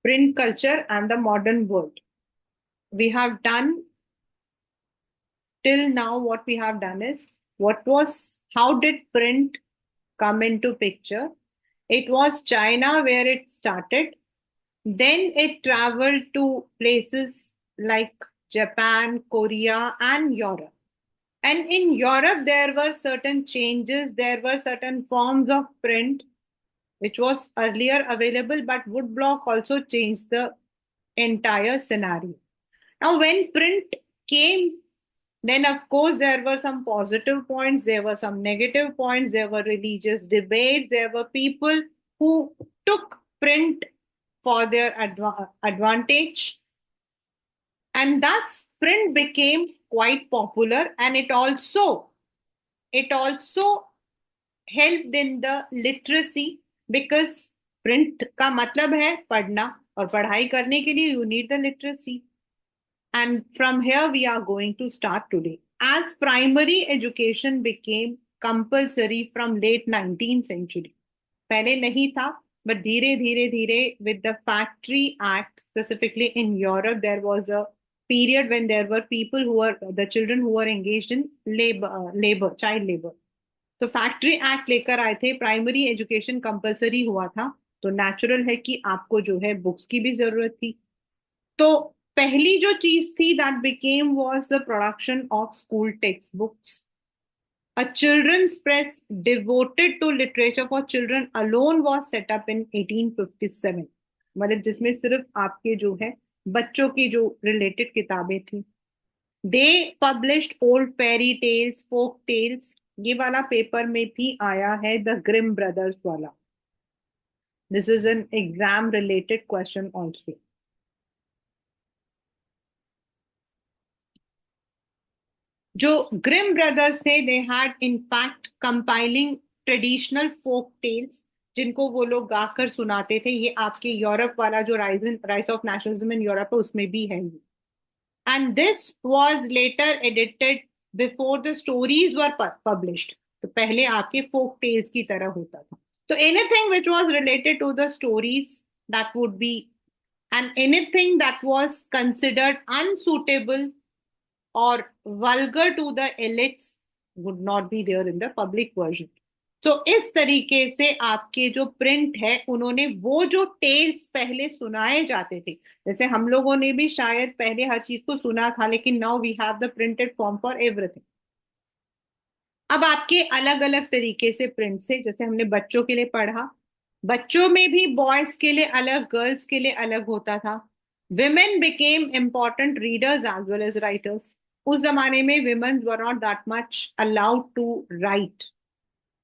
print culture and the modern world. We have done till now, what we have done is how did print come into picture? It was China where it started. Then it traveled to places like Japan, Korea, and Europe. And in Europe, there were certain changes, there were certain forms of print which was earlier available, but woodblock also changed the entire scenario. Now, when print came, then of course there were some positive points, there were some negative points, there were religious debates, there were people who took print for their advantage, and thus print became quite popular, and it also helped in the literacy, because print का मतलब है पढ़ना, और पढ़ाई करने के लिए you need the literacy. And from here we are going to start today. As primary education became compulsory from late 19th century. पहले नहीं था, but धीरे धीरे धीरे with the Factory Act, specifically in Europe, there was a period when there were people who were the children who were engaged in child labor. तो factory act लेकर आए थे, प्राइमरी एजुकेशन कंपलसरी हुआ था, तो नेचुरल है कि आपको जो है बुक्स की भी जरूरत थी. तो पहली जो चीज थी that became was the production of school text books. A children's press devoted to literature for children alone was set up in 1857. मतलब जिसमें सिर्फ आपके जो है बच्चों की जो रिलेटेड किताबें थी. They published old fairy tales, folk tales. ये वाला पेपर में भी आया है, द ग्रिम ब्रदर्स वाला. This is an exam related question also. जो ग्रिम ब्रदर्स थे, they had in fact compiling traditional folk tales, जिनको वो लोग गाकर सुनाते थे. ये आपके यूरोप वाला जो rise of nationalism in Europe है उसमें भी है ये. And this was later edited before the stories were published. तो पहले आपके फोक टेल्स की तरह होता था. तो anything which was related to the stories, that would be, and anything that was considered unsuitable or vulgar to the elites would not be there in the public version. तो इस तरीके से आपके जो प्रिंट है, उन्होंने वो जो टेल्स पहले सुनाए जाते थे, जैसे हम लोगों ने भी शायद पहले हर चीज को सुना था, लेकिन now we have the printed form for everything. अब आपके अलग अलग तरीके से प्रिंट से, जैसे हमने बच्चों के लिए पढ़ा, बच्चों में भी बॉयज के लिए अलग, गर्ल्स के लिए अलग होता था. Women became important readers as well as writers. उस जमाने में women were not that much allowed to write,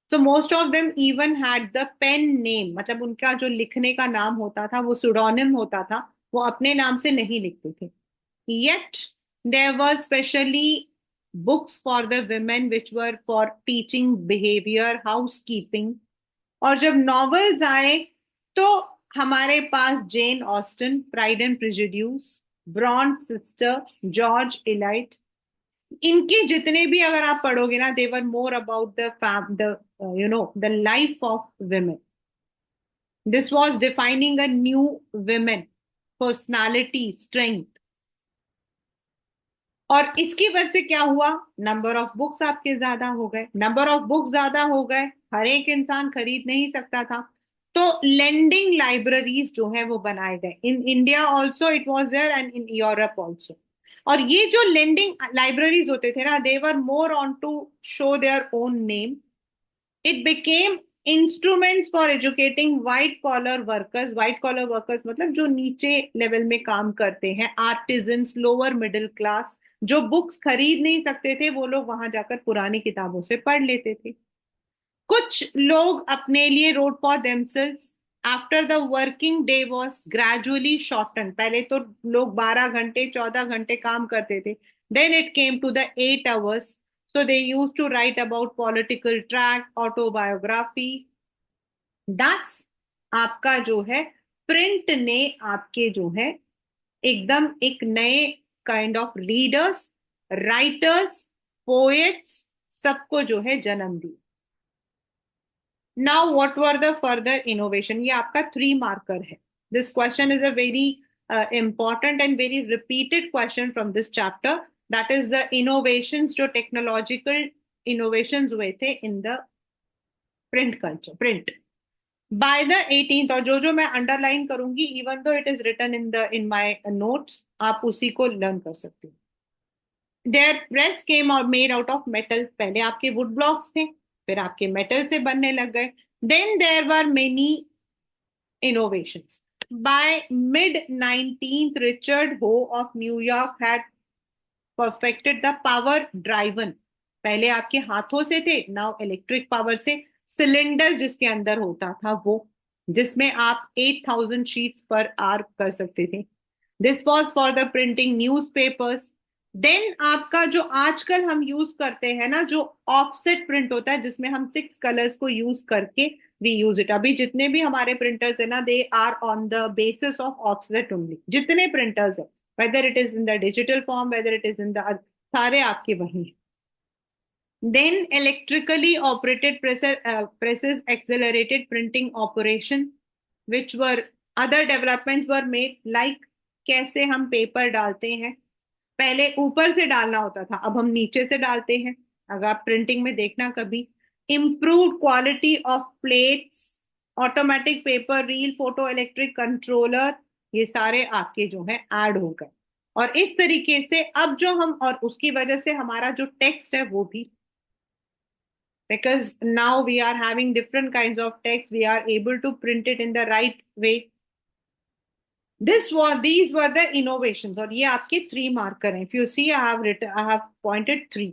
so most of them even had the pen name. मतलब उनका जो लिखने का नाम होता था वो सुडोनिम होता था, वो अपने नाम से नहीं लिखते थे. Yet there were specially books for the women which were for teaching behaviour, housekeeping. और जब नॉवेल्स आए तो हमारे पास Jane Austen, Pride and Prejudice, Bronte sister, George Eliot, इनके जितने भी अगर आप पढ़ोगे ना, they were more about the life of women. This was defining a new women personality, strength. और इसकी वजह से क्या हुआ, नंबर ऑफ बुक्स आपके ज्यादा हो गए. नंबर ऑफ बुक्स ज्यादा हो गए, हर एक इंसान खरीद नहीं सकता था, तो लेंडिंग लाइब्रेरीज जो है वो बनाए गए. In India also it was there and in Europe also. और ये जो लेंडिंग लाइब्रेरीज होते थे ना, they were more on to show their own name. It became instruments for educating white collar workers. White collar workers मतलब जो नीचे level में काम करते हैं, आर्टिजन्स, लोअर मिडिल क्लास, जो बुक्स खरीद नहीं सकते थे, वो लोग वहां जाकर पुरानी किताबों से पढ़ लेते थे. कुछ लोग अपने लिए wrote for themselves. After the working day was gradually shorten. पहले तो लोग 12 घंटे 14 घंटे काम करते थे, then it came to the 8 hours. So they use to write about political track, autobiography. दस आपका जो है प्रिंट ने आपके जो है एकदम एक नए kind of readers, writers, poets, सबको जो है जन्म दी. Now what were the further innovation, ये आपका 3 मार्कर है. This question is a very important and very repeated question from this chapter. That is the innovations, जो technological innovations हुए थे in the print culture, print. By the 18th, और जो जो मैं अंडरलाइन करूंगी, even though it is written in my notes, आप उसी को लर्न कर सकते हो. देयर प्रेस केम और मेड आउट ऑफ मेटल. पहले आपके वुड ब्लॉक्स थे, फिर आपके मेटल से बनने लग गए. Then there were many innovations. By mid 19th, Richard Ho of New York had perfected the power driven. पहले आपके हाथों से थे, नाउ इलेक्ट्रिक पावर से. सिलेंडर जिसके अंदर होता था वो, जिसमें आप 8,000 शीट्स पर आवर कर सकते थे. This was for the printing newspapers. देन आपका जो आजकल हम यूज करते हैं ना, जो ऑफसेट प्रिंट होता है, जिसमें हम 6 कलर्स को यूज करके वी यूज इट. अभी जितने भी हमारे प्रिंटर्स है ना, they are on the basis of offset only. जितने प्रिंटर्स है, whether it is in the digital form, whether it is in the, सारे आपके वही. Then electrically operated presses accelerated printing operation, which were other developments were made, like कैसे हम paper डालते हैं. पहले ऊपर से डालना होता था, अब हम नीचे से डालते हैं. अगर आप प्रिंटिंग में देखना कभी, improved quality of plates, automatic paper reel, photo electric controller, ये सारे आपके जो है ऐड हो गए. और इस तरीके से अब जो हम, और उसकी वजह से हमारा जो टेक्स्ट है वो भी, because now we are having different kinds of text, we are able to print it in the right way. These were the innovations. और ये आपके 3 marker हैं. If you see, I have pointed 3.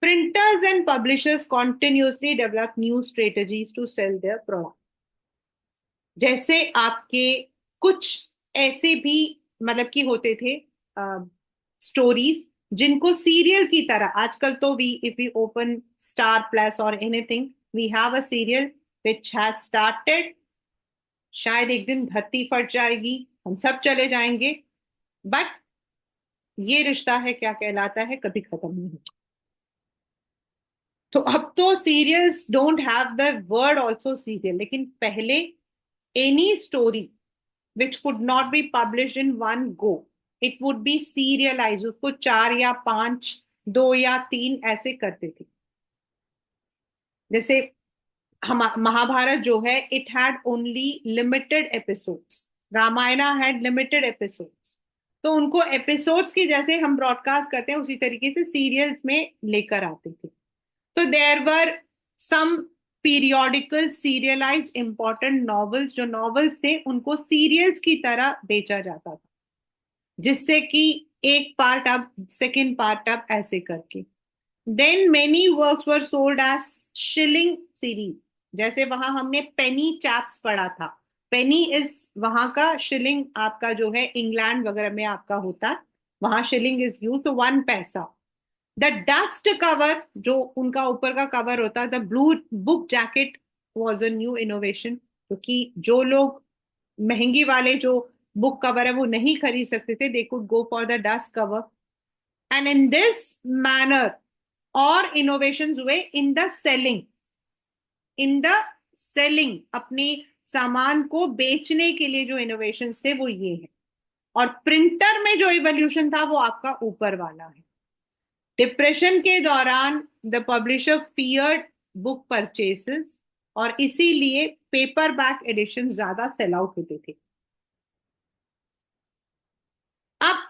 Printers and publishers continuously develop new strategies to sell their product. जैसे आपके कुछ ऐसे भी मतलब कि होते थे स्टोरीज, जिनको सीरियल की तरह, आजकल तो we if we open Star Plus और anything, we have a serial which has started. शायद एक दिन धरती फट जाएगी, हम सब चले जाएंगे, बट ये रिश्ता है क्या कहलाता है, कभी खत्म नहीं होता. तो अब तो serials don't have the word also serial, लेकिन पहले any story which could not be published in one go, it would be serialized. उसको 4 या 5, 2 या 3 ऐसे करते थे. जैसे हम महाभारत जो है, it had only limited episodes. Ramayana had limited episodes. तो उनको एपिसोड्स की जैसे हम ब्रॉडकास्ट करते हैं, उसी तरीके से सीरियल्स में लेकर आते थे. तो there were some periodical serialized important novels. जो नॉवेल्स थे उनको सीरियल्स की तरह बेचा जाता था, जिससे कि एक पार्ट अब, सेकेंड पार्ट अब, ऐसे करके. Then many works were sold as shilling series. जैसे वहां हमने पेनी चैप्स पढ़ा था. पेनी इज वहां का, शिलिंग आपका जो है इंग्लैंड वगैरह में आपका होता है, वहां शिलिंग इज यूज, तो 1 पैसा. द डस्ट कवर, जो उनका ऊपर का कवर होता है, the blue book jacket was a new innovation, क्योंकि जो लोग महंगी वाले जो बुक कवर है वो नहीं खरीद सकते थे, they could go for the dust cover. And in this manner और इनोवेशन हुए in the selling. In the selling, अपने सामान को बेचने के लिए जो इनोवेशन थे वो ये है. और प्रिंटर में जो इवोल्यूशन था वो आपका ऊपर वाला है. डिप्रेशन के दौरान the publisher feared book purchases, और इसीलिए पेपर बैक एडिशन ज्यादा सेल आउट होते थे. अब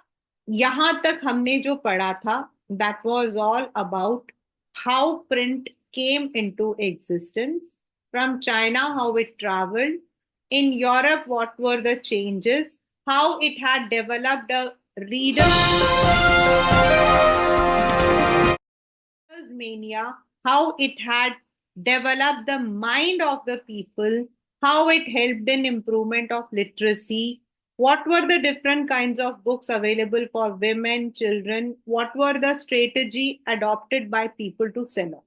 यहां तक हमने जो पढ़ा था, that was all about how print came into existence from China, how it travelled in Europe, what were the changes, how it had developed a readers mania, how it had developed the mind of the people, how it helped in improvement of literacy, what were the different kinds of books available for women, children, what were the strategy adopted by people to sell off.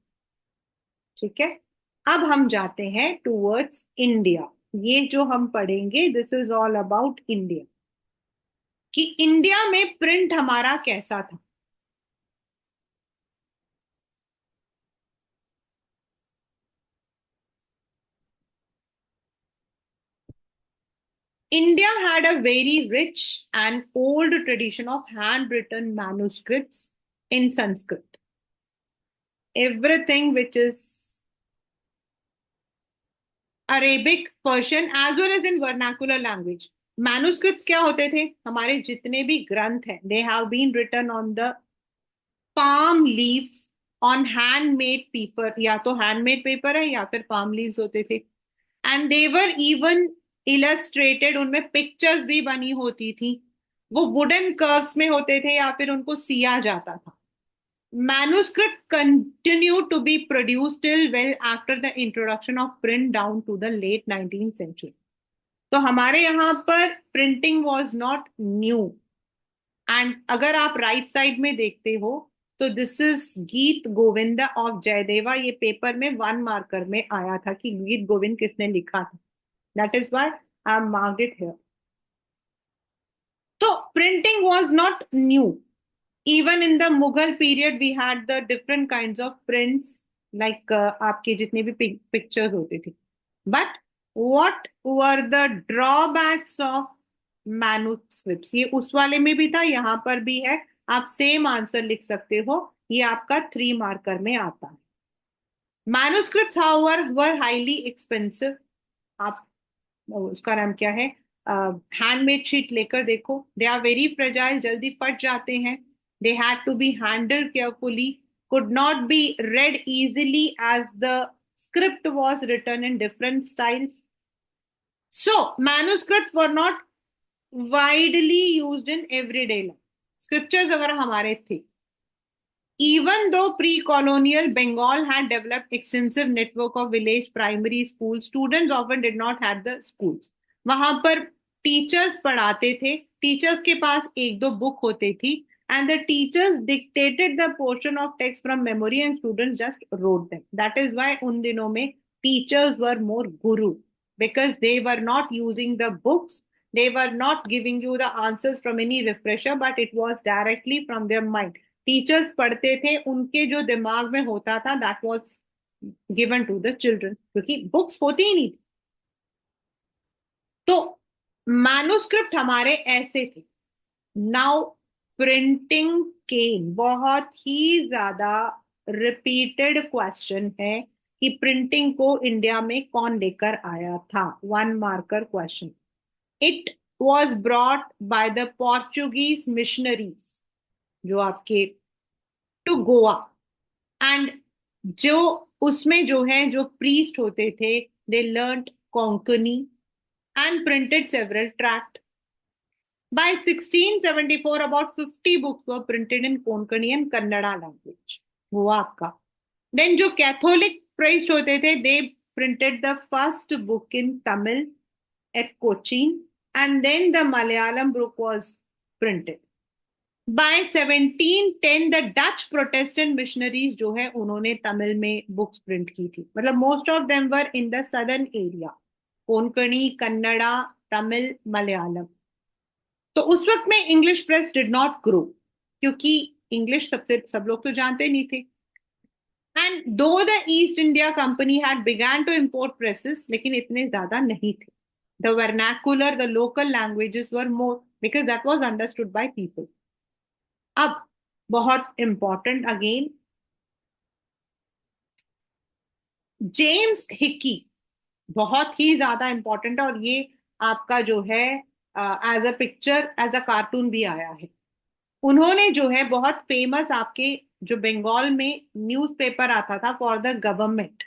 ठीक है. अब हम जाते हैं towards India. ये जो हम पढ़ेंगे, this is all about India, कि इंडिया में प्रिंट हमारा कैसा था. India had a very rich and old tradition of handwritten manuscripts in Sanskrit. Everything which is Arabic, Persian, as well as in vernacular language. Manuscripts क्या होते थे? हमारे जितने भी ग्रंथ हैं, they have been written on the palm leaves, on handmade paper. या तो handmade paper है या फिर palm leaves होते थे. एंड देवर इवन इलस्ट्रेटेड, उनमें पिक्चर्स भी बनी होती थी. वो वुडन कर्व्स में होते थे या फिर उनको सिया जाता था. Manuscript continue to be produced till well after the introduction of print down to the late 19th century. तो हमारे यहाँ पर printing was not new. And अगर आप राइट साइड में देखते हो तो दिस इज गीत गोविंद ऑफ जयदेवा. ये पेपर में 1 मार्कर में आया था कि गीत गोविंद किसने लिखा था. That is why I marked it here. तो printing was not new. Even in the Mughal period we had the different kinds of prints, like आपके जितने भी पिक्चर्स होते थे. But what were the drawbacks of manuscripts? ये उस वाले में भी था, यहाँ पर भी है. आप सेम आंसर लिख सकते हो. ये आपका 3 मार्कर में आता है. मैन्युस्क्रिप्ट्स हाउएवर वर हाईली एक्सपेंसिव. आप उसका नाम क्या है, हैंडमेड शीट लेकर देखो. दे आर वेरी फ्रेजाइल, जल्दी फट जाते हैं. They had to be handled carefully, could not be read easily as the script was written in different styles. So manuscripts were not widely used in everyday life. Scriptures अगर हमारे थे, even though pre-colonial Bengal had developed extensive network of village primary schools, students often did not have the schools. वहां पर teachers पढ़ाते थे, teachers के पास एक दो बुक होती थी, and the teachers dictated the portion of text from memory and students just wrote them. That is why उन दिनों में teachers were more guru, because they were not using the books, they were not giving you the answers from any refresher, but it was directly from their mind. Teachers पढ़ते थे, उनके जो दिमाग में होता था that was given to the children, क्योंकि books होती ही नहीं. तो मैन्युस्क्रिप्ट हमारे ऐसे थे. नाउ प्रिंटिंग के बहुत ही ज्यादा रिपीटेड क्वेश्चन है कि प्रिंटिंग को इंडिया में कौन लेकर आया था. 1 marker question. It was brought by the Portuguese missionaries, जो आपके टू गोवा. एंड जो उसमें जो है जो प्रीस्ट होते थे, they learned Konkani and printed several tract. By 1674 about 50 books were printed in Konkani and Kannada language. हुआ आपका. Then जो कैथोलिक प्रीस्ट होते थे, they printed the first book in Tamil at Cochin, and then the Malayalam book was printed. By 1710 the Dutch Protestant missionaries जो है उन्होंने तमिल में books print की थी. मतलब most of them were in the southern area, Konkani, Kannada, Tamil, Malayalam. तो उस वक्त में English press did not grow, क्योंकि इंग्लिश सब लोग तो जानते नहीं थे. And though the East India Company had began to import presses, लेकिन इतने ज्यादा नहीं थे. The vernacular, the local languages were more, because that was understood by people. अब बहुत इंपॉर्टेंट अगेन, जेम्स हिकी बहुत ही ज्यादा इंपॉर्टेंट है. और ये आपका जो है as a picture, as a cartoon भी आया है. उन्होंने जो है बहुत फेमस, आपके जो बंगाल में न्यूज़पेपर आता था फॉर द गवर्नमेंट,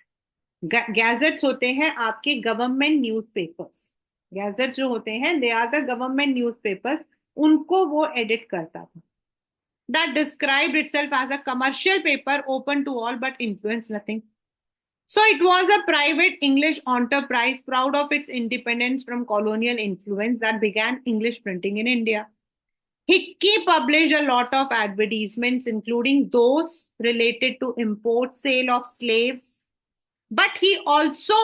गैजेट्स होते हैं आपके गवर्नमेंट न्यूज़पेपर्स. गैजेट जो होते हैं they are the government newspapers, उनको वो एडिट करता था. That described itself as a commercial paper open to all but influence nothing. So it was a private English enterprise proud of its independence from colonial influence that began English printing in India. Hickey published a lot of advertisements, including those related to import, sale of slaves. But he also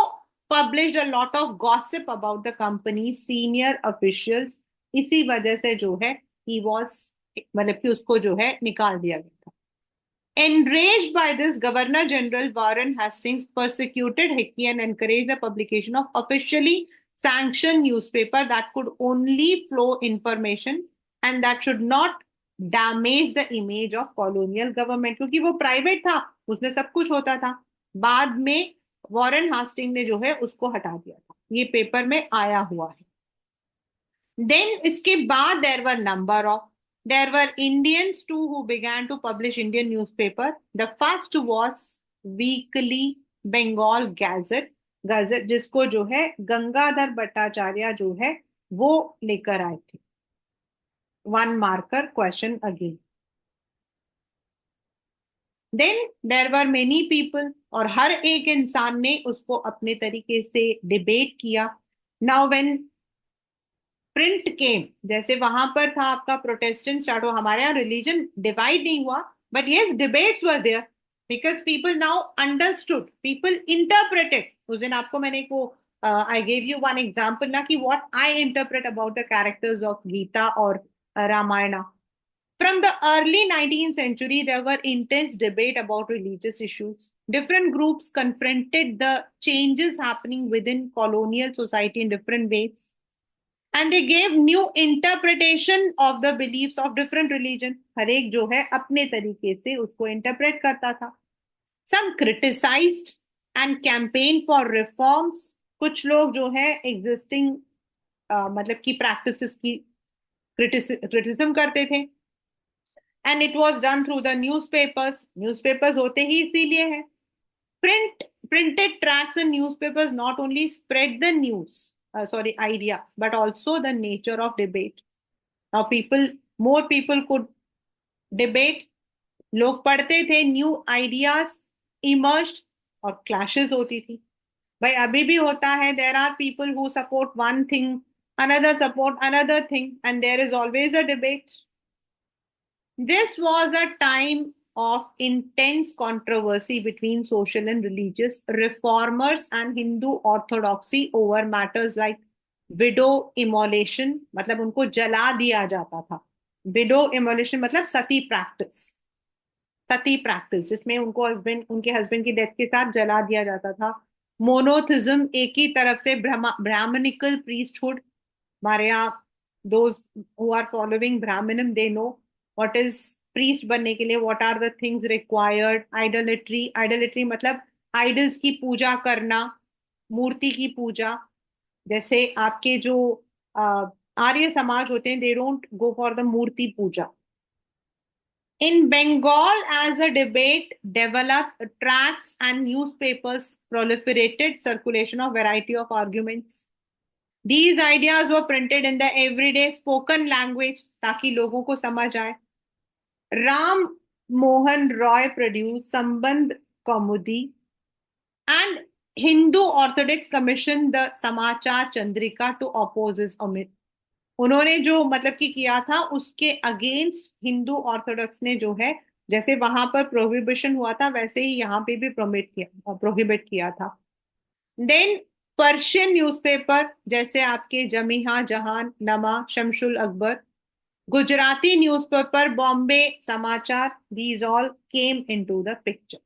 published a lot of gossip about the company's senior officials. इसी वजह से जो है he was, मतलब कि उसको जो है निकाल दिया गया था. Enraged by this, Governor General Warren Hastings persecuted Hickey and encouraged the publication of officially sanction newspaper that could only flow information and that should not damage the image of colonial government, क्योंकि वो private था, उसमें सब कुछ होता था। बाद में वॉरेन हास्टिंग ने जो है उसको हटा दिया था, ये पेपर में आया हुआ है। देन इसके बाद there were Indians too who began to publish Indian newspaper. The first was Weekly Bengal Gazette, जिसको जो है गंगाधर भट्टाचार्य जो है वो लेकर आए थे। 1 marker question again. Then there were many people, और हर एक इंसान ने उसको अपने तरीके से डिबेट किया। नाउ व्हेन प्रिंट केम, जैसे वहां पर था आपका प्रोटेस्टेंट स्टार्ट हो, हमारे यहाँ रिलीजन डिवाइड नहीं हुआ, but yes debates were there because people now understood, people interpreted. उस दिन आपको मैंने एक वो I gave you one example ना कि what I interpret about the characters of Gita और Ramayana. From the early 19th century, there were intense debate about religious issues. Different groups confronted the changes happening within colonial society in different ways. And they gave new interpretation of the beliefs of different religion. हर एक जो है अपने तरीके से उसको interpret करता था. Some criticized and campaigned for reforms. कुछ लोग जो है existing मतलब की practices की criticism करते थे. And it was done through the newspapers होते ही इसीलिए है। Printed tracts and newspapers not only spread the ideas, but also the nature of debate. Now more people could debate, लोग पढ़ते थे, new ideas emerged और clashes होती थी। भाई अभी भी होता है, there are people who support one thing, another support another thing, and there is always a debate. This was a time of intense controversy between social and religious reformers and Hindu orthodoxy over matters like widow immolation, मतलब उनको जला दिया जाता था। widow immolation मतलब सती practice जिसमें उनके husband की डेथ के साथ जला दिया जाता था। मोनोथिज्म, एक ही तरफ से ब्राह्मणिकल प्रीस्टहुड, हमारे यहाँ those who are following Brahmanism they know what is priest बनने के लिए what are the things required. Idolatry मतलब idols की पूजा करना, मूर्ति की पूजा। जैसे आपके जो आर्य समाज होते हैं, they don't go for the Murthy Puja. In Bengal, as a debate developed, tracts and newspapers proliferated, circulation of variety of arguments. These ideas were printed in the everyday spoken language ताकि लोगों को समझ आए। Ram Mohan Roy produced Sambandh Kaumudi and Hindu Orthodox commissioned the Samachar Chandrika to oppose his omit. उन्होंने जो मतलब कि किया था उसके अगेंस्ट हिंदू ऑर्थोडॉक्स ने जो है, जैसे वहां पर प्रोहिबिशन हुआ था वैसे ही यहाँ पे भी प्रोहिबिट किया था। देन पर्शियन न्यूज़पेपर जैसे आपके जमीहा जहान नमा शमशुल अकबर, गुजराती न्यूज़पेपर बॉम्बे समाचार, these all came into the picture.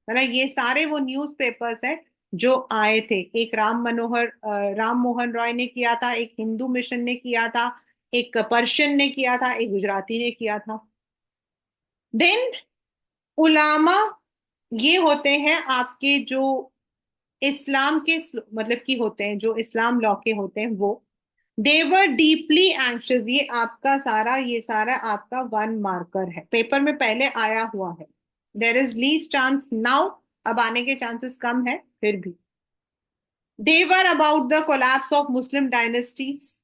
मतलब ये सारे वो न्यूज़पेपर्स है जो आए थे। एक राम मोहन रॉय ने किया था, एक हिंदू मिशन ने किया था, एक पर्शियन ने किया था, एक गुजराती ने किया था। देन उलामा, ये होते हैं आपके जो इस्लाम के मतलब की होते हैं, जो इस्लाम लॉ के होते हैं वो। दे वर डीपली एंग्शियस, ये सारा आपका 1 marker है, पेपर में पहले आया हुआ है। There is least chance now, अब आने के चांसेस कम है फिर भी। They were about the collapse of Muslim dynasties,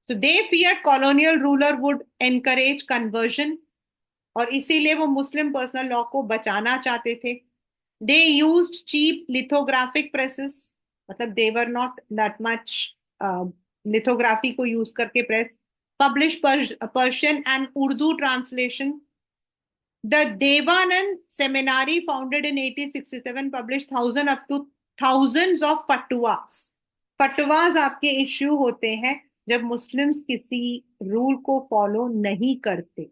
so they feared colonial ruler would encourage conversion, और इसीलिए वो मुस्लिम पर्सनल लॉ को बचाना चाहते थे। They used cheap lithographic presses, मतलब they were not that much lithography को यूज करके press. Publish Persian and Urdu translation. The Deoband seminary founded in 1867 publish thousand up to thousands of fatwas आपके इश्यू होते हैं जब मुस्लिम्स किसी रूल को follow नहीं करते,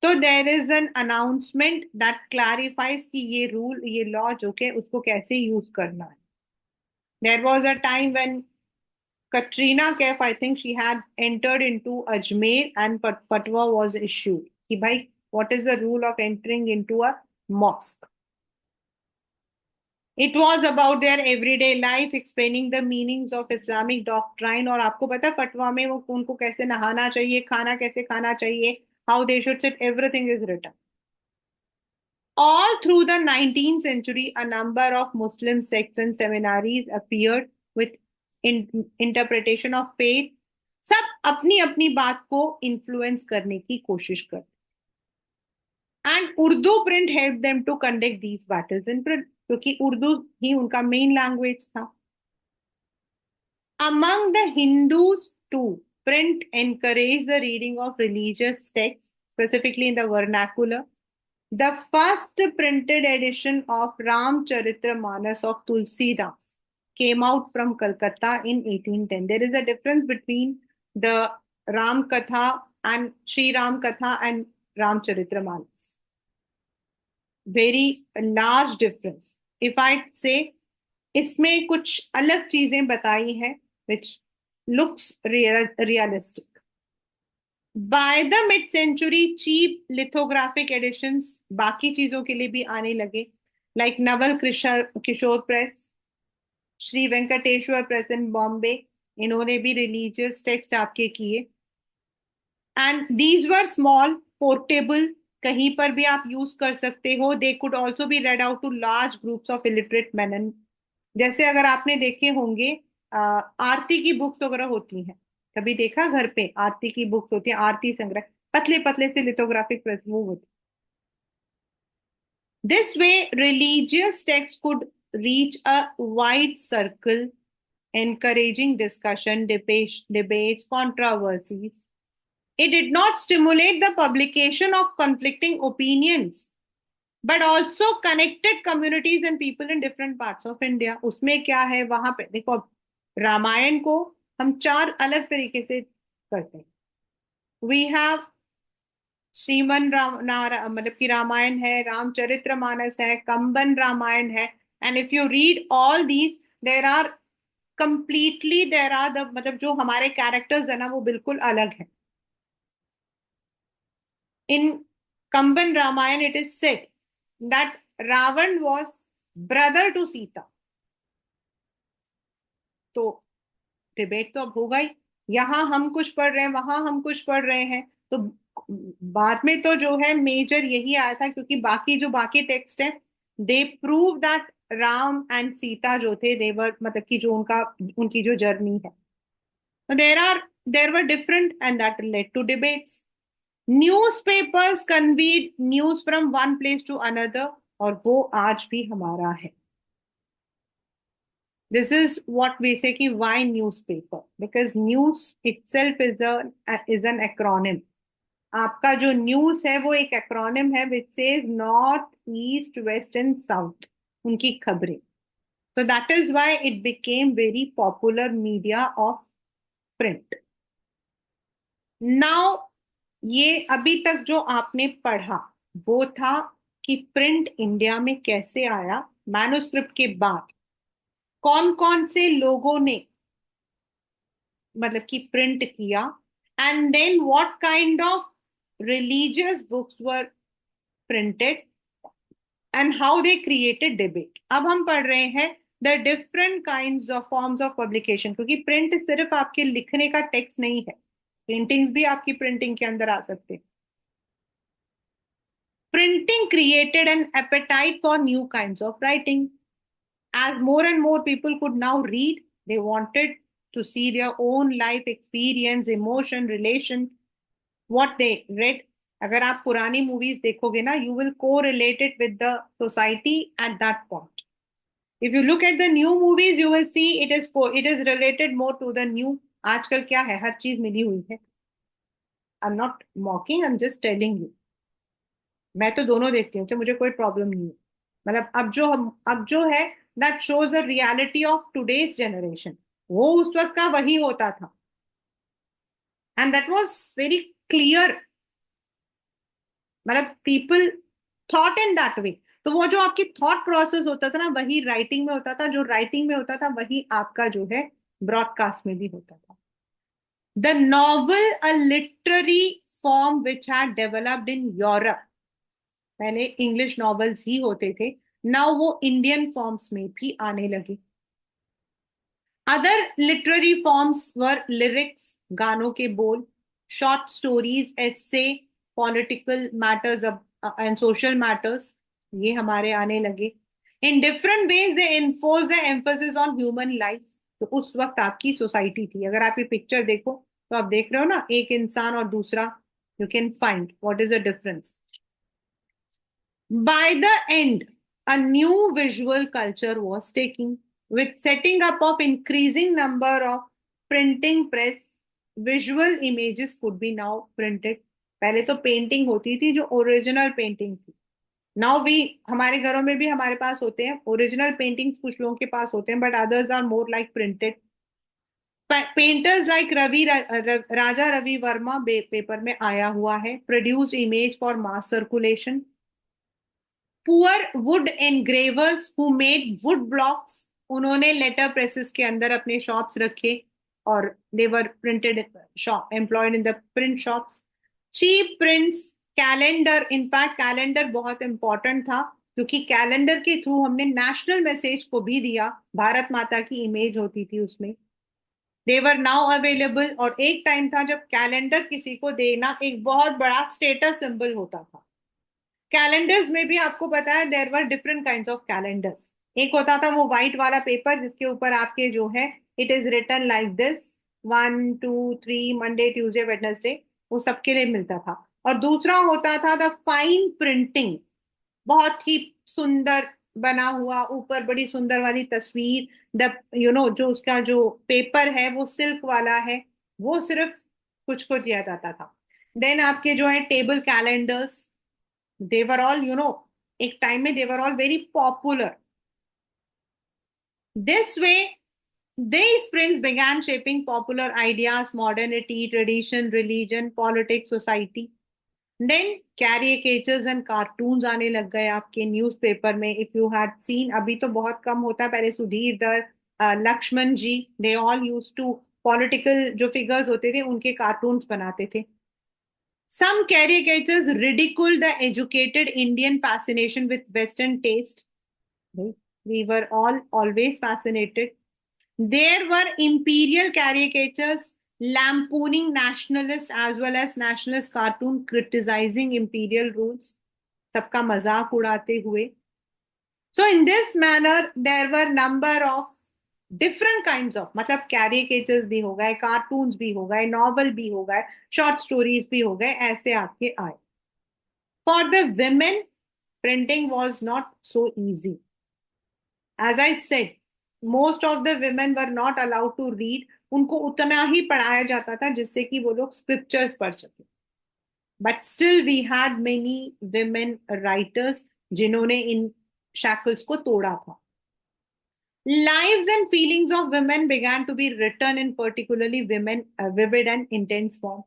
तो there is an announcement that clarifies कि ये लॉ जो के उसको कैसे यूज करना है। There was a time when Katrina Kaif, I think she had entered into Ajmer and fatwa was issued. कि भाई, what is the rule of entering into a mosque? It was about their everyday life, explaining the meanings of Islamic doctrine. और आपको पता है फतवा में वो उनको कैसे नहाना चाहिए, खाना कैसे खाना चाहिए, how they should sit, everything is written. All through the 19th century, a number of Muslim sects and seminaries appeared with interpretation of faith. सब अपनी अपनी बात को इन्फ्लुएंस करने की कोशिश कर, and Urdu print help them to conduct these battles in print, क्योंकि उर्दू ही उनका मेन लैंग्वेज था. Among the Hindus too, print encouraged the reading of religious texts, specifically in the vernacular. The first printed edition of Ramcharitramanas of Tulsidas came out from Calcutta in 1810. There is a difference between the Ram Katha and Sri Ram Katha and Ramcharitramanas. Very large difference. If I say, इसमें कुछ अलग चीजें बताई हैं which looks realistic. By the mid-century, cheap lithographic editions बाकी चीजों के लिए भी आने लगे, like Naval Kishore Press, Shri Venkateshwar press in Bombay, इन्होंने भी रिलीजियस टेक्स्ट आपके किए. And these were small, portable, कहीं पर भी आप यूज कर सकते हो. They could also be read out to large groups of illiterate man. जैसे अगर आपने देखे होंगे आरती की बुक्स वगैरह होती हैं, कभी देखा घर पे आरती की बुक्स होती है, आरती संग्रह, पतले पतले से लिथोग्राफिक प्रेस वो होती. This way religious text could reach a wide circle, encouraging discussion, debates, controversies. It did not stimulate the publication of conflicting opinions, but also connected communities and people in different parts of India. उसमें क्या है, वहां पे देखो, रामायण को हम 4 अलग तरीके से करते हैं. वी हैव श्रीमन मतलब की रामायण है, रामचरितमानस है, कंबन रामायण है. And if you read all these, there are completely, there are the मतलब जो हमारे कैरेक्टर्स है ना वो बिल्कुल अलग है. In Kamban Ramayana it is said that Ravana was brother to Sita. तो डिबेट तो अब होगा ही. यहां हम कुछ पढ़ रहे हैं, वहां हम कुछ पढ़ रहे हैं. तो बाद में तो जो है मेजर यही आया था, क्योंकि बाकी जो बाकी टेक्स्ट है they prove that Ram and Sita जो थे देवर, मतलब कि जो उनकी जो जर्नी है, there were different and that led to debates. Newspapers conveyed news from one place to another, और वो आज भी हमारा है. This is what we say कि why newspaper, because news itself is an acronym. आपका जो न्यूज है वो एक एक्रोनिम है which says north, east, west and south, उनकी खबरें. so that is why it became very popular media of print. now ये अभी तक जो आपने पढ़ा वो था कि प्रिंट इंडिया में कैसे आया, मैन्युस्क्रिप्ट के बाद कौन कौन से लोगों ने मतलब कि प्रिंट किया, and then what kind of religious books were printed and how they created debate. अब हम पढ़ रहे हैं the different kinds of forms of publication, क्योंकि प्रिंट सिर्फ आपके लिखने का टेक्स्ट नहीं है, पेंटिंग्स भी आपकी प्रिंटिंग के अंदर आ सकते हैं. Printing created an appetite for new kinds of writing. As more and more people could now read, they wanted to see their own life experience, emotion, relation, what they read. अगर आप पुरानी movies देखोगे ना, you will correlate it with the society at that point. If you look at the new movies you will see it is related more to the new. आजकल क्या है, हर चीज मिली हुई है. I am not mocking, I am just telling you. मैं तो दोनों देखती हूँ, तो मुझे कोई प्रॉब्लम नहीं है. मतलब अब जो है that shows the reality of today's generation. वो उस वक्त का वही होता था, and that was very clear. मतलब people thought in that way. तो वो जो आपकी थॉट प्रोसेस होता था ना, वही राइटिंग में होता था. जो राइटिंग में होता था वही आपका जो है ब्रॉडकास्ट में भी होता था। The novel, a literary form which had developed in Europe, पहले इंग्लिश नॉवेल्स ही होते थे, नाउ वो इंडियन फॉर्म्स में भी आने लगे। अदर लिटरेरी फॉर्म्स वर लिरिक्स, गानों के बोल, short stories, essay, political matters and social matters, ये हमारे आने लगे। In different ways they enforce the emphasis on human life. तो उस वक्त आपकी सोसाइटी थी, अगर आप ये पिक्चर देखो तो आप देख रहे हो ना, एक इंसान और दूसरा, you can find what is the difference. By the end, a new visual culture was taking, with setting up of increasing number of printing press, visual images could be now printed. पहले तो painting होती थी जो original painting थी। Now भी हमारे घरों में भी हमारे पास होते हैं ओरिजिनल पेंटिंग्स, कुछ लोगों के पास होते हैं, but others are more like printed. Painters like Raja Ravi Varma paper में आया हुआ है, produce image for mass circulation. Poor wood engravers who made wood blocks, उन्होंने लेटर प्रेसेस के अंदर अपने शॉप्स रखे और they were printed shop employed in the print shops. Cheap prints, calendar, in fact calendar बहुत इंपॉर्टेंट था क्योंकि कैलेंडर के थ्रू हमने नेशनल मैसेज को भी दिया, भारत माता की इमेज होती थी उसमें। देवर नाउ अवेलेबल, और एक टाइम था जब कैलेंडर किसी को देना एक बहुत बड़ा स्टेटस सिंबल होता था। कैलेंडर्स में भी आपको पता है there were different kinds of calendars. एक होता था वो व्हाइट वाला पेपर जिसके ऊपर आपके जो है it is written like this, 1 2 3 Monday Tuesday Wednesday, वो सबके लिए मिलता था। और दूसरा होता था द फाइन प्रिंटिंग, बहुत ही सुंदर बना हुआ, ऊपर बड़ी सुंदर वाली तस्वीर, द जो उसका जो पेपर है वो सिल्क वाला है, वो सिर्फ कुछ को दिया जाता था। देन आपके जो है table calendars, they were all एक टाइम में they were all very popular. This way these prints began shaping popular ideas, modernity, tradition, religion, politics, society. Then caricatures and cartoons आने लग गए आपके न्यूज़पेपर में। इफ यू हैड सीन, अभी तो बहुत कम होता है, पहले Sudhir Dar, Laxman ji, they all used to, political जो फिगर्स होते थे उनके कार्टून्स बनाते थे। Some caricatures ridiculed the educated Indian fascination with Western taste. Right? We were all always fascinated. There were imperial caricatures lampooning nationalist as well as nationalist cartoon criticizing imperial rules. सबका मजाक उड़ाते हुए। So in this manner, there were number of different kinds of, मतलब caricatures भी हो गए, cartoons भी हो गए, नॉवल भी हो गए, शॉर्ट स्टोरीज भी हो गए, ऐसे आपके आए। For the women printing was not so easy. As I said, most of the women were not allowed to read, उनको उतना ही पढ़ाया जाता था जिससे कि वो लोग स्क्रिप्चर्स पढ़ सके। But still we had many women writers जिन्होंने इन शैकल्स को तोड़ा था। Lives and feelings of women began to be written in particularly vivid and intense form.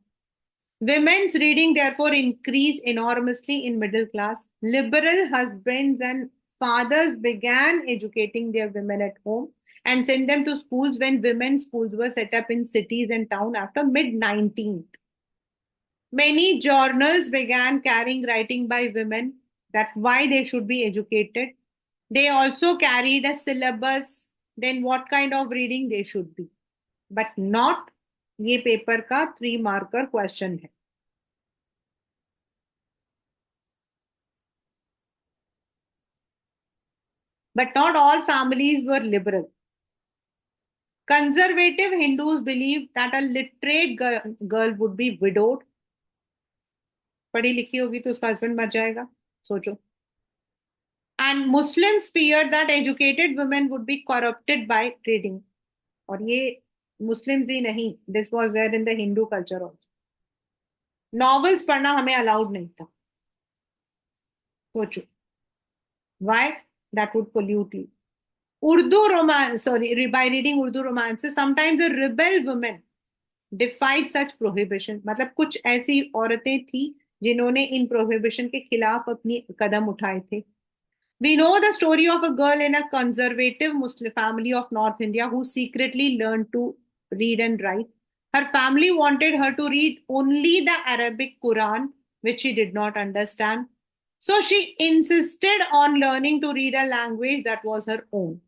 Women's reading therefore increased enormously in middle class. Liberal husbands and fathers began educating their women at home and sent them to schools when women's schools were set up in cities and town after mid 19th. Many journals began carrying writing by women, that why they should be educated. They also carried a syllabus, then what kind of reading they should be, but not ये paper का 3 marker question है। But not all families were liberal. Conservative Hindus believed that a literate girl would be widowed. पढ़ी लिखी होगी तो उसका husband मर जाएगा, सोचो। And Muslims feared that educated women would be corrupted by reading. और ये मुस्लिम्स ही नहीं, this was there in the Hindu culture also. Novels पढ़ना हमें अलाउड नहीं था, सोचो। Why? That would pollute you. Urdu romance, sorry, by reading Urdu romances, sometimes a rebel woman defied such prohibition, मतलब कुछ ऐसी औरतें थी जिन्होंने इन प्रोहिबिशन के खिलाफ अपनी कदम उठाए थे। We know the story of a girl in a conservative Muslim family of North India who secretly learned to read and write. Her family wanted her to read only the Arabic Quran, which she did not understand. So she insisted on learning to read a language that was her own.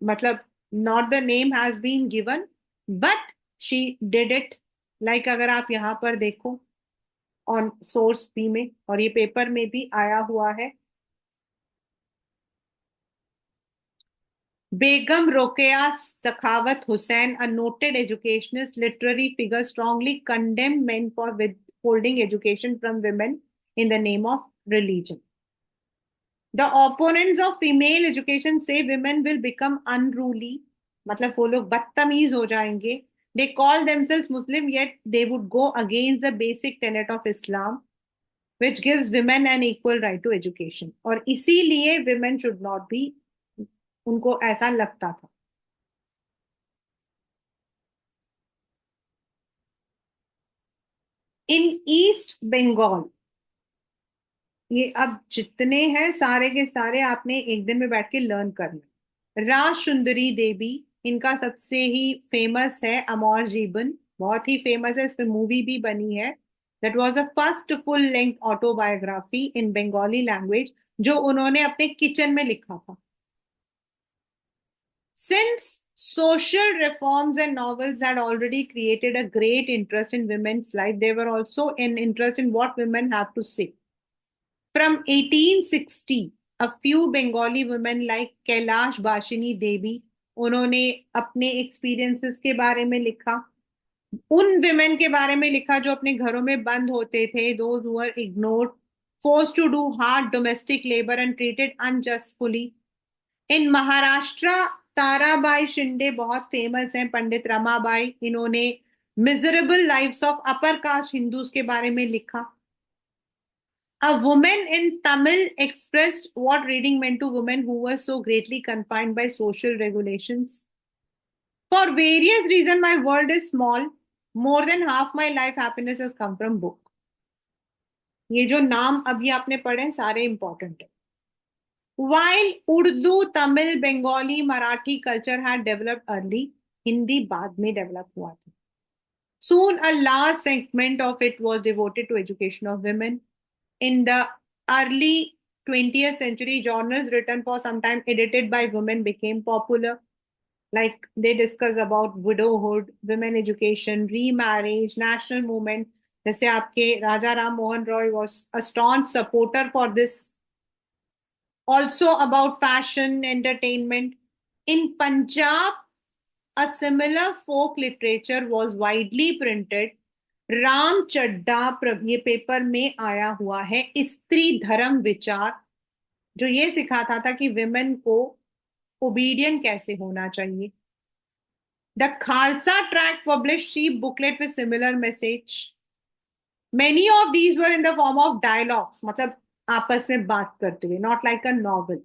Matlab, not the name has been given, but she did it. Like अगर आप यहाँ पर देखो on source B में और ये paper में भी आया हुआ है, Begum Rokeya Sakhawat Hussain, a noted educationist, literary figure, strongly condemned men for withholding education from women in the name of religion. The opponents of female education say women will become unruly, मतलब वो लोग बदतमीज हो जाएंगे. They call themselves Muslim, yet they would go against the basic tenet of Islam, which gives women an equal right to education. और इसीलिए women should not be, उनको ऐसा लगता था. इन ईस्ट बंगाल, ये अब जितने हैं सारे के सारे आपने एक दिन में बैठ के लर्न करना. राज सुंदरी देवी, इनका सबसे ही फेमस है अमर जीवन, बहुत ही फेमस है, इस पे मूवी भी बनी है. That was a first full length autobiography in Bengali language जो उन्होंने अपने किचन में लिखा था. Since social reforms and novels had already created a great interest in women's life, they were also an interest in what women have to say. From 1860, a few Bengali women like Kailash Bashini Devi, उन्होंने अपने experiences के बारे में लिखा. उन women के बारे में लिखा जो अपने घरों में बंद होते थे, those who were ignored, forced to do hard domestic labor and treated unjustly. इन महाराष्ट्र ताराबाई शिंदे बहुत फेमस हैं, पंडित रमाबाई, इन्होंने miserable lives of upper caste Hindus के बारे में लिखा. A woman in Tamil expressed what reading meant to women who were so greatly confined by social regulations. For various reasons, my world is small. More than half my life happiness has come from book. ये जो नाम अभी आपने पढ़े सारे important है. While Urdu, Tamil, Bengali, Marathi culture had developed early, Hindi बाद में develop हुआ था. Soon, a large segment of it was devoted to education of women. In the early 20th century, journals written for some time edited by women became popular. Like they discuss about widowhood, women education, remarriage, national movement. जैसे आपके राजा Ram Mohan Roy was a staunch supporter for this. Also about fashion, entertainment. In Punjab, a similar folk literature was widely printed. Ram चड्डा ये paper में आया हुआ है, स्त्री धर्म विचार, जो ये सिखाता था कि विमेन को ओबीडियंट कैसे होना चाहिए. The Khalsa tract publish cheap booklet with similar message. Many of these were in the form of dialogues, मतलब आपस में बात करते हुए, not like a novel.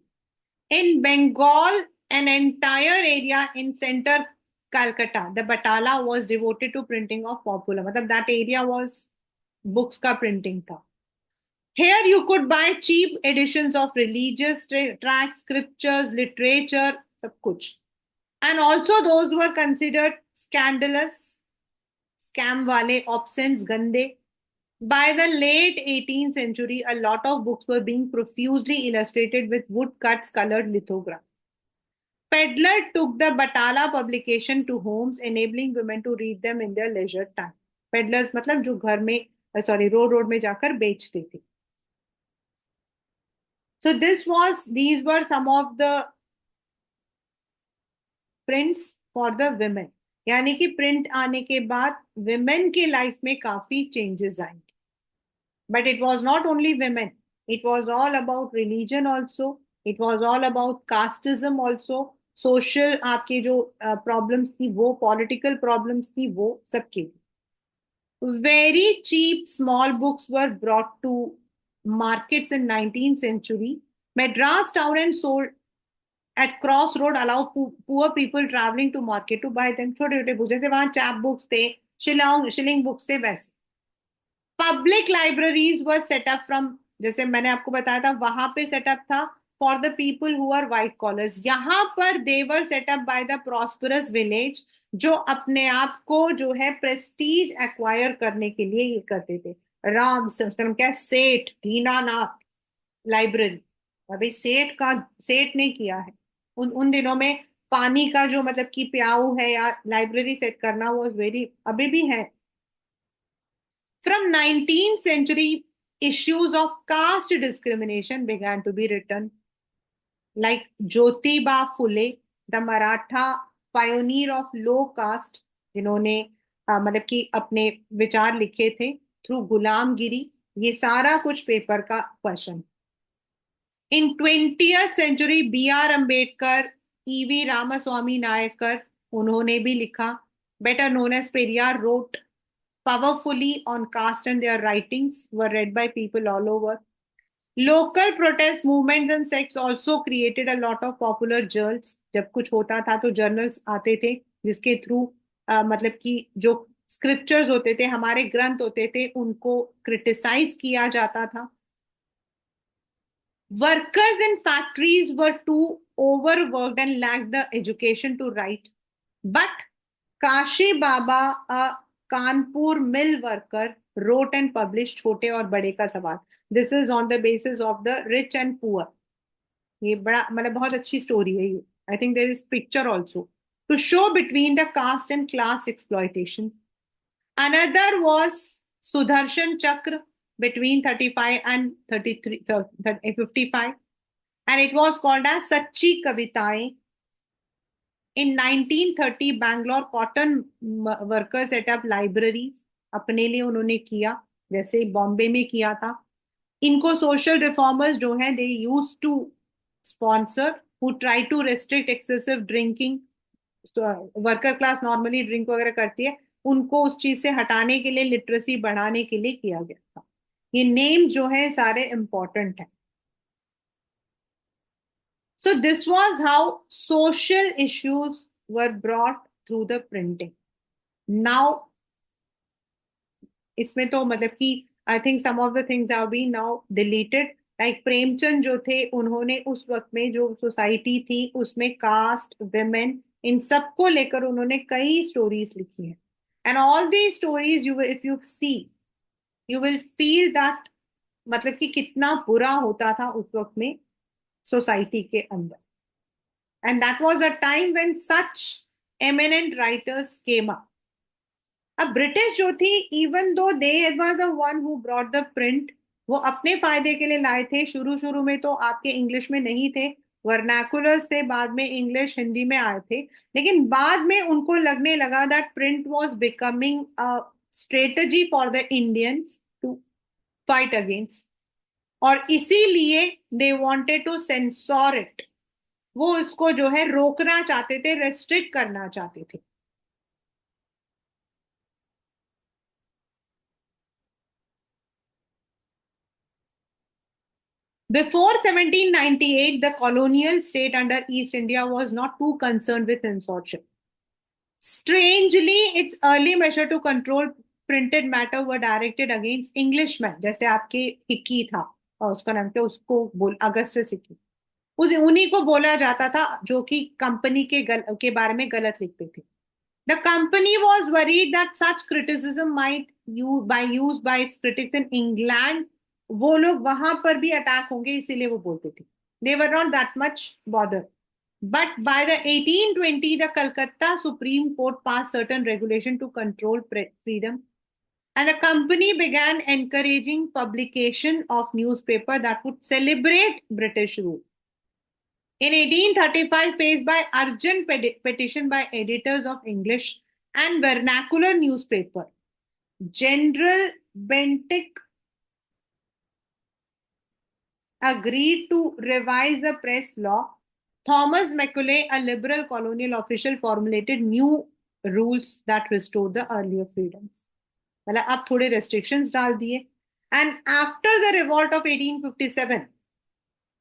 In Bengal an entire area in center Calcutta, the Batala was devoted to printing of popular. मतलब that area was books का printing था. Here you could buy cheap editions of religious tracts, scriptures, literature, सब कुछ. And also those who were considered scandalous, scam वाले, obscene, गंदे. By the late 18th century, a lot of books were being profusely illustrated with woodcuts colored lithographs. Pedler took the Batala publication to homes, enabling women to read them in their leisure time. Peddlers मतलब जो घर में, sorry, road में जाकर बेचते थे. So these were some of the prints for the women. यानी कि प्रिंट आने के बाद women के लाइफ में काफी चेंजेस आएंगे. But it was not only women. It was all about religion also. It was all about casteism also. Social आपके जो प्रॉब्लम्स थी वो, पॉलिटिकल प्रॉब्लम्स थी वो, सबके. Very cheap small books were brought to markets in 19th century. Madras town and sold at cross road allow poor people traveling to market to buy them. छोटे छोटे books, जैसे वहां chap books थे, shilling books थे, वैसे. Public libraries were set up from जैसे मैंने आपको बताया था वहां पे सेटअप था for the people who are white collars, यहाँ पर they were setup by the prosperous village, जो अपने आप को जो है प्रेस्टीज एक्वायर करने के लिए ये करते थे। राम संस्कृत क्या, सेठ दीनानाथ लाइब्रेरी। अभी सेठ ने किया है। उन उन दिनों में पानी का जो मतलब कि प्याऊ है या लाइब्रेरी सेट करना वो वेरी, अभी भी है। From 19th century, issues of caste discrimination began to be written, like Jyotiba Phule, the Maratha pioneer of low caste, जिन्होंने मतलब कि अपने विचार लिखे थे थ्रू गुलामगिरी। ये सारा कुछ पेपर का question. In 20th century B R Ambedkar, E V Ramaswamy Naicker, उन्होंने भी लिखा। Better known as Periyar wrote powerfully on caste, and their writings were read by people all over. Local protest movements and sects also created a lot of popular journals. जब कुछ होता था तो journals आते थे जिसके थ्रू मतलब कि जो स्क्रिप्चर्स होते थे, हमारे ग्रंथ होते थे, उनको क्रिटिसाइज किया जाता था। Workers in factories were too overworked and lacked the education to write. But Kashi Baba, a Kanpur mill worker, wrote and published छोटे और बड़े का सवाल। This is on the basis of the rich and poor. ये बड़ा मतलब बहुत अच्छी स्टोरी है ये। I think there is picture also to show between the caste and class exploitation. Another was Sudarshan Chakra between 35 and 33, 55, and it was called as Sachi Kavitaएं. In 1930, Bangalore cotton workers set up libraries. अपने लिए उन्होंने किया जैसे बॉम्बे में किया था। इनको social reformers जो हैं they use to sponsor, who try to restrict excessive drinking. Worker class normally drink वगैरह करती है, उनको उस चीज से हटाने के लिए, लिटरेसी बढ़ाने के लिए किया गया था। ये नेम जो है सारे इंपॉर्टेंट हैं। So this was how social issues were brought through the printing. Now, इसमें तो मतलब कि I think some of the things have been now deleted. Like Premchand जो थे, उन्होंने उस वक्त में जो सोसाइटी थी उसमें कास्ट, विमेन, इन सबको लेकर उन्होंने कई स्टोरीज लिखी हैं। And all the stories you if you see, you will feel that मतलब कि कितना बुरा होता था उस वक्त में सोसाइटी के अंदर। And that was a time when such eminent writers came up. अब ब्रिटिश जो थी, even though they were the one who brought the print, वो अपने फायदे के लिए लाए थे। शुरू शुरू में तो आपके इंग्लिश में नहीं थे, वर्नाकुलर से बाद में इंग्लिश हिंदी में आए थे। लेकिन बाद में उनको लगने लगा that print was becoming a strategy for the Indians to fight against, और इसीलिए they wanted to censor it. वो इसको जो है रोकना चाहते थे, रेस्ट्रिक्ट करना चाहते थे। Before 1798, the colonial state under East India was not too concerned with censorship. Strangely, its early measure to control printed matter were directed against Englishmen, जैसे आपके हिक्की था और उसका नाम क्या, उसको बोल अगस्टस हिक्की, उस उन्हीं को बोला जाता था जो कि कंपनी के बारे में गलत लिखते थे। The company was worried that such criticism might used by its critics in England, वो लोग वहां पर भी अटैक होंगे, इसीलिए वो बोलते थे। They were not that much bothered. But by the 1820, the Calcutta Supreme Court passed certain regulation to control freedom, and the company began encouraging publication of newspaper that would celebrate British rule. In 1835, faced by urgent petition by editors of English and vernacular newspaper, General Bentinck agreed to revise the press law. Thomas Macaulay, a liberal colonial official, formulated new rules that restored the earlier freedoms. मतलब अब थोड़े restrictions डाल दिए। And after the revolt of 1857,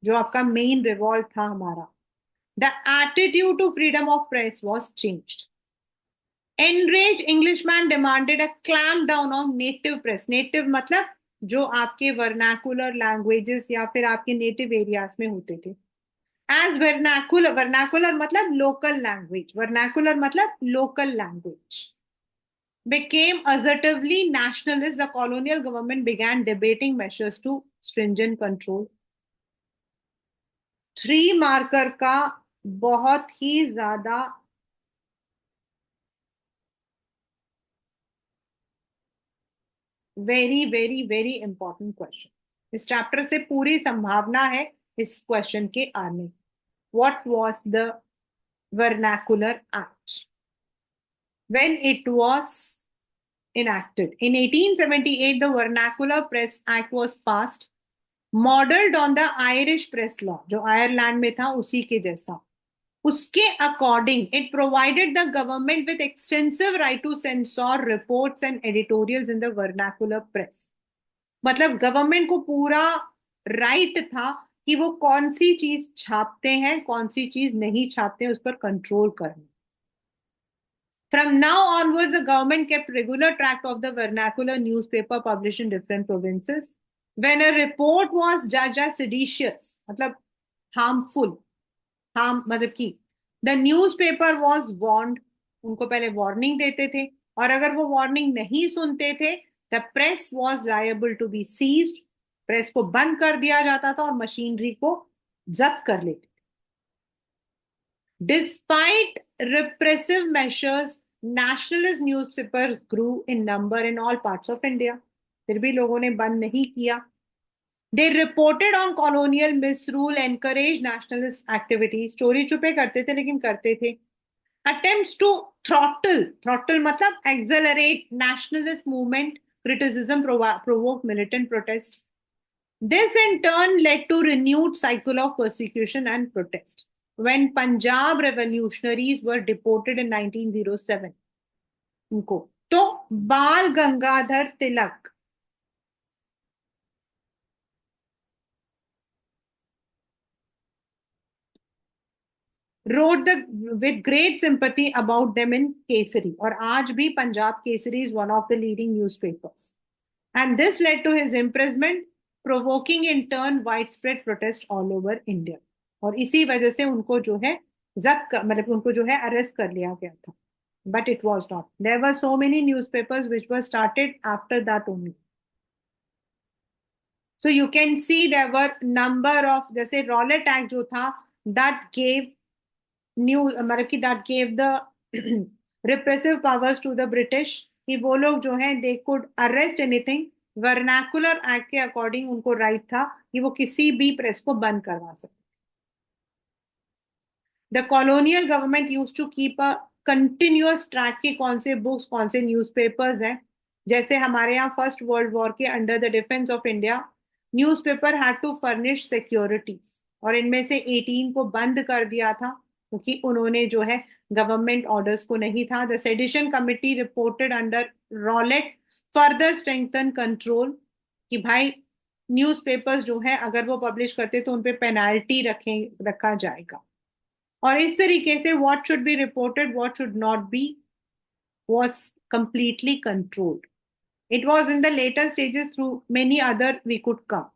जो आपका main revolt था हमारा, the attitude to freedom of press was changed. Enraged Englishman demanded a clampdown on native press. Native मतलब जो आपके वर्नाकुलर लैंग्वेजेस या फिर आपके नेटिव एरियाज में होते थे। एज वर्नाकुलर, वर्नाकुलर मतलब लोकल लैंग्वेज, वर्नाकुलर मतलब local language became assertively nationalist, the colonial government began debating measures to stringent control। Three marker का बहुत ही ज्यादा very very very important question, इस चैप्टर से पूरी संभावना है इस क्वेश्चन के आने। What was the vernacular act when it was enacted in 1878? The vernacular press act was passed, modeled on the Irish press law, जो आयरलैंड में था उसी के जैसा। उसके according it provided the government with extensive right to sensor reports and editorials in the vernacular press. मतलब government को पूरा राइट था कि वो कौन सी चीज छापते हैं, कौन सी चीज नहीं छापते हैं, उस पर कंट्रोल करना। From now onwards, the government kept regular track of the vernacular newspaper published in different provinces. When a report was judged as seditious, मतलब harmful, harm मतलब की, the newspaper was warned, उनको पहले वार्निंग देते थे, और अगर वो वार्निंग नहीं सुनते थे, the press was liable to be seized, press को बंद कर दिया जाता था और मशीनरी को जब्त कर लेते। Despite repressive measures, nationalist newspapers grew in number in all parts of India. फिर भी लोगों ने बंद नहीं किया। They reported on colonial misrule, encouraged nationalist activities. चोरी छुपे करते थे लेकिन करते थे। Attempts to throttle मतलब accelerate nationalist movement, criticism provoked militant protest. This in turn led to renewed cycle of persecution and protest. When Punjab revolutionaries were deported in 1907, उनको तो बाल Gangadhar Tilak wrote with great sympathy about them in Kesari, और आज भी Punjab Kesari is one of the leading newspapers, and this led to his imprisonment, provoking in turn widespread protest all over India। और इसी वजह से उनको जो है जब्त मतलब उनको जो है अरेस्ट कर लिया गया था। But it was not. There were so many newspapers which were started after that only. So you can see there were number of, जैसे Rowlatt Act जो था, that gave new मतलब कि that gave the repressive powers to the British, कि वो लोग जो हैं they could arrest anything। Vernacular act के अकॉर्डिंग उनको राइट था कि वो किसी भी प्रेस को बंद करवा सकते। The colonial government used to keep a continuous track की कौन से बुक्स कौन से न्यूज़पेपर्स हैं। जैसे हमारे यहाँ फर्स्ट वर्ल्ड वॉर के under the defence of India newspaper had to furnish securities, और इनमें से 18 को बंद कर दिया था क्योंकि उन्होंने जो है गवर्नमेंट ऑर्डर्स को नहीं था। The sedition committee reported under Rowlatt further strengthen control, कि भाई न्यूज़पेपर्स जो है अगर वो पब्लिश करते तो उन पे पेनाल्टी रखा जाएगा। और इस तरीके से what should be reported what should not be was completely controlled. It was in the later stages through many other we could come.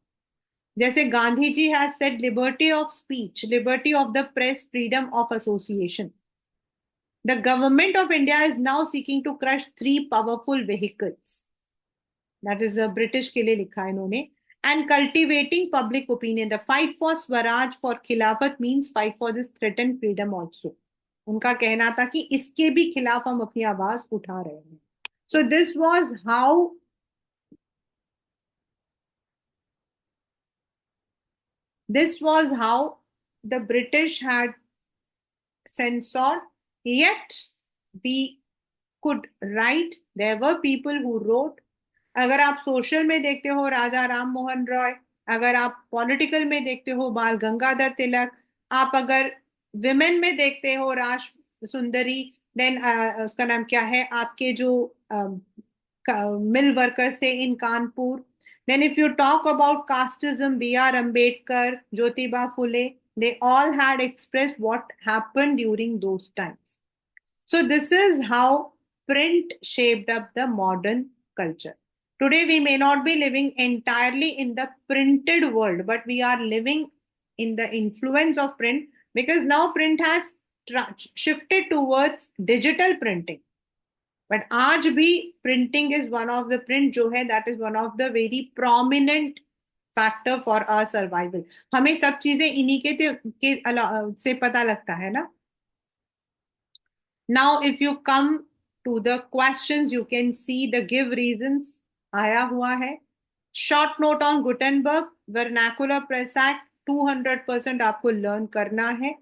जैसे Gandhi ji has said liberty of speech, liberty of the press, freedom of association. The government of India is now seeking to crush three powerful vehicles. That is British के लिए लिखा है इन्होंने। And cultivating public opinion. The fight for Swaraj, for Khilafat means fight for this threatened freedom also. उनका कहना था कि इसके भी खिलाफ हम अपनी आवाज उठा रहे हैं। So this was how the British had censored, yet we could write. There were people who wrote. अगर आप सोशल में देखते हो राजा राम मोहन रॉय, अगर आप पॉलिटिकल में देखते हो बाल गंगाधर तिलक, आप अगर विमेन में देखते हो राज सुंदरी, देन उसका नाम क्या है आपके जो मिल वर्कर्स थे इन Kanpur. Then if you talk about casteism, B.R. Ambedkar, Jyotiba Phule, they all had expressed what happened during those times. So this is how print shaped up the modern culture. Today, we may not be living entirely in the printed world, but we are living in the influence of print because now print has shifted towards digital printing. But आज भी printing is one of the print जो है that is one of the very prominent factor for our survival. हमें सब चीजें इन्हीं के से पता लगता है ना. Now, if you come to the questions, you can see the give reasons आया हुआ है. Short note on Gutenberg, vernacular press act, 200% आपको learn करना है.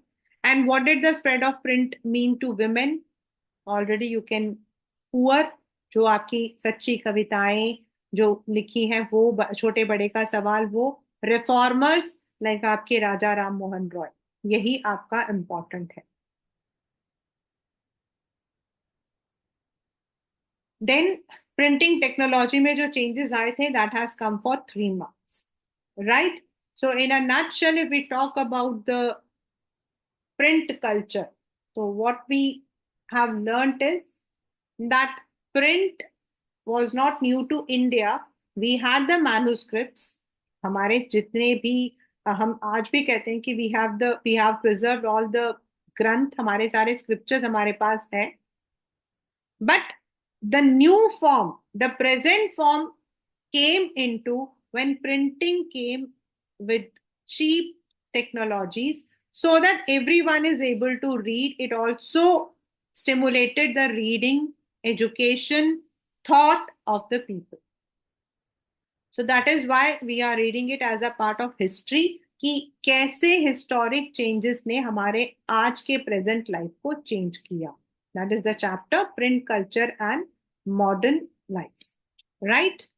And what did the spread of print mean to women? Already you can poor, जो आपकी सच्ची कविताएं जो लिखी हैं वो छोटे बड़े का सवाल वो रिफॉर्मर्स लाइक आपके राजा राम मोहन रॉय, यही आपका इंपॉर्टेंट है. देन प्रिंटिंग टेक्नोलॉजी में जो चेंजेस आए थे that has come for 3 months, right. So in a nutshell if we talk about the print culture, so what we have learned is that print was not new to India. We had the manuscripts. हमारे जितने भी हम आज भी कहते हैं कि we have preserved all the ग्रंथ, हमारे सारे scriptures हमारे पास है. But the new form, the present form came into when printing came with cheap technologies so that everyone is able to read. It also stimulated the reading, education, thought of the people. So that is why we are reading it as a part of history कि कैसे historic changes ने हमारे आज के present life को change किया. That is the chapter print culture and modern life, right?